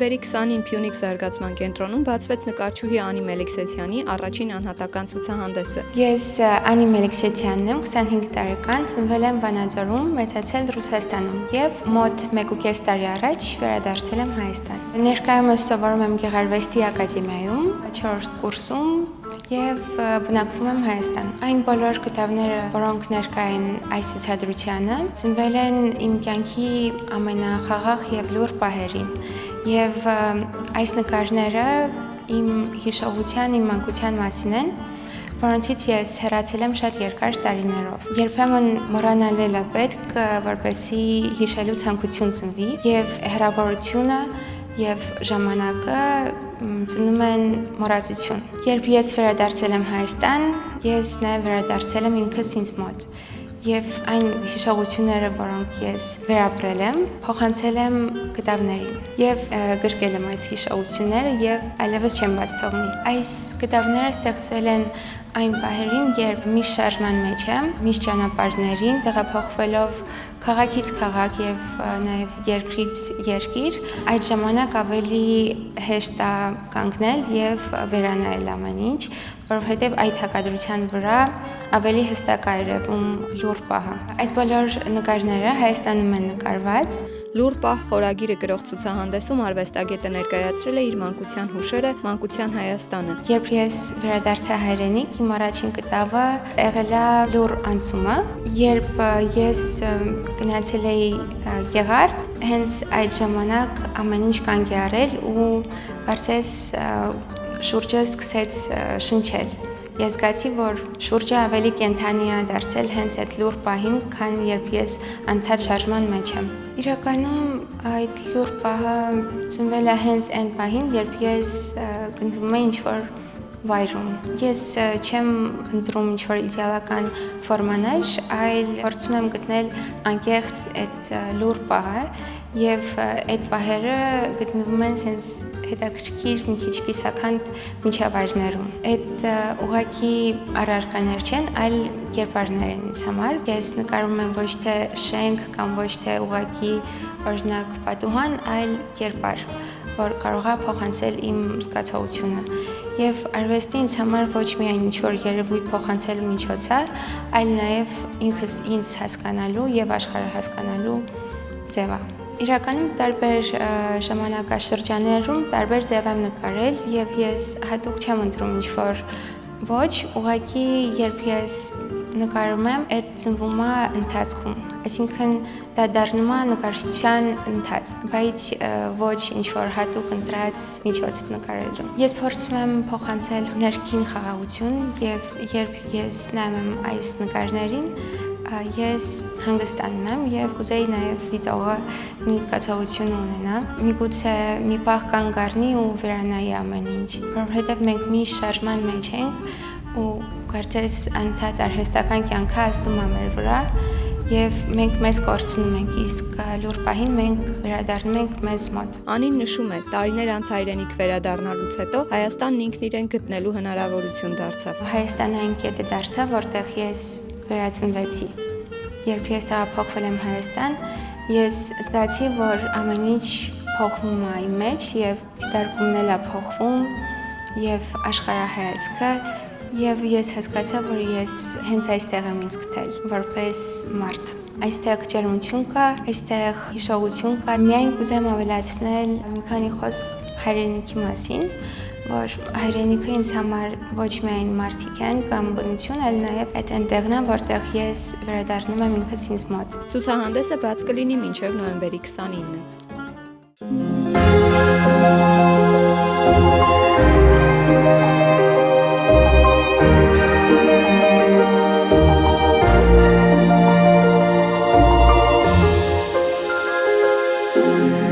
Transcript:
Նոյեմբերի 20-ին Փյունիկ զարգացման կենտրոնում բացվեց նկարչուհի Անի Մելիքսեթյանի առաջին անհատական ցուցահանդեսը։ Ես Անի Մելիքսեթյանն եմ, 25 տարեկան, ծնվել եմ Վանաձորում, մեծացել Ռուսաստանում եւ մոտ 1.5 տարի առաջ վերադարձել եմ Հայաստան։ Ներկայումս սովորում եմ Գեղարվեստի ակադեմիայում, 4-րդ կուրսում եւ բնակվում եմ Հայաստան։ Այն բոլոր կտավները, որոնք ներկա են այս ցուցադրությանը, ծնվել են իմ կյանքի ամենախաղաղ եւ լուռ պահերին։ Եվ այս նկարները իմ հիշողության, իմ մանկության մասին են, որոնցից ես հեռացել եմ շատ երկար տարիներով։ Երբեմն մոռանալել է պետք, որպեսզի հիշելու ցանկություն ծնվի, եւ հեռավորությունը եւ ժամանակը ծնում են մոռացություն։ Երբ ես վերադարձել եմ Հայաստան, ես նաեւ վերադարձել եմ ինքս ինձ մոտ։ Եվ այն հիշողությունները, որոնք ես վերապրել եմ, փոխանցել եմ կտավներին եւ գրկել եմ այդ հիշողությունները եւ այլևս չեմ բաց թողնի։ Այս կտավները ստեղծվել են այն պահերին, երբ միշտ շարժման մեջ եմ, միշտ ճանապարհներին տեղափոխվելով քաղաքից քաղաք եւ նաեւ երկրից երկիր, այդ ժամանակ ավելի հեշտ է կանգնել եւ վերանայել ամեն ինչ, որովհետեւ այդ հակադրության վրա ավելի հստակ է երևում լուռ պահը։ Այս բոլոր նկարները Հայաստանում են նկարված։ Լուռ պահ խորագիրը գրող ցուցահանդեսում արվեստագետը ներկայացրել է իր մանկության հուշերը, մանկության Հայաստանը։ Երբ ես վերադարձա հայրենիք, իմ առաջին կտավը եղել է լուռ անցումը, երբ ես գնացել էի Գեղարդ, հենց այդ ժամանակ ամեն ինչ կանգ է առել ու կարծես շուրջը սկսեց շնչել։ Ես զգացի, որ շուրջը ավելի կենդանի է դարձել հենց այդ լուռ պահին, քան երբ ես անդադ շարժման մեջ եմ։ Իրականում այդ լուռ պահը ծնվել է հենց այն պահին, երբ ես գտնվում եմ ինչ-որ վայրում։ Ես չեմ ընտրում ինչ-որ իդեալական ֆորմաներ, այլ փորձում եմ գտնել անկեղծ այդ լուռ պահը, եւ այդ պահերը գտնվում են sense հետաքրքիր մի քիչ կիսաքանդ միջավայրներում։ Այդ ուղղակի առարկաներ չեն, այլ կերպարներ են ինձ համար։ Ես նկարում եմ ոչ թե շենք կամ ոչ թե ուղղակի օրինակ պատուհան, այլ կերպար, որ կարող է փոխանցել իմ զգացողությունը։ Եվ արվեստը ինձ համար ոչ միայն ինչ-որ երևույթ փոխանցելու միջոց է, այլ նաև ինքս ինձ հասկանալու եւ աշխարհը հասկանալու ձև է։ Իրականում տարբեր ժամանակաշրջաններում տարբեր ձև եմ նկարել եւ ես հատուկ չեմ ընտրում ինչ-որ ոչ, ուղղակի երբ ես նկարում եմ, այդ ծնվում է ընթացքում, այսինքն դա դառնում է նկարչության ընթացք, բայց ոչ ինչ-որ հատուկ ընտրած միջոց նկարելու։ Ես փորձում եմ փոխանցել ներքին խաղաղություն եւ երբ ես նայում եմ այս նկարներին, ես հանգստանում եմ եւ կուզեի նաեւ դիտողը նույն զգացողությունը ունենա։ Միգուցե մի պահ կանգ առնի ու վերանայի ամեն ինչ, որովհետեւ մենք միշտ շարժման մեջ ենք ու կարծես անդադ արհեստական կյանքը ազդում է մեր վրա եւ մենք մեզ կորցնում ենք, իսկ լուռ պահին մենք վերադառնում ենք մեզ մոտ։ Անին նշում է, տարիներ անց հայրենիք վերադառնալուց հետո Հայաստանն ինքն իրեն գտնելու հնարավորություն դարձավ։ Հայաստանը այն կետը դարձավ, որտեղ ես վերածնվեցի։ Երբ ես տեղափոխվել եմ Հայաստան, ես զգացի, որ ամեն ինչ փոխվում է իմ մեջ եւ դիտարկումն էլ է փոխվում եւ աշխարհայացքը եւ ես հասկացա, որ ես հենց այստեղ եմ ինձ գտել որպես մարդ։ Այստեղ ջերմություն կա, այստեղ հիշողություն կա։ Միայն կուզեմ ավելացնել մի քանի խոսք հայրենիքի մասին, որ հայրենիքը ինձ համար ոչ միայն մարդիկ են կամ բնություն, այլ նաև այդ այնտեղն է, որտեղ ես վերադառնում եմ ինքս ինձ մոտ։ Ցուցահանդեսը բաց կլինի մինչև նոյեմբերի 29-ը։ Come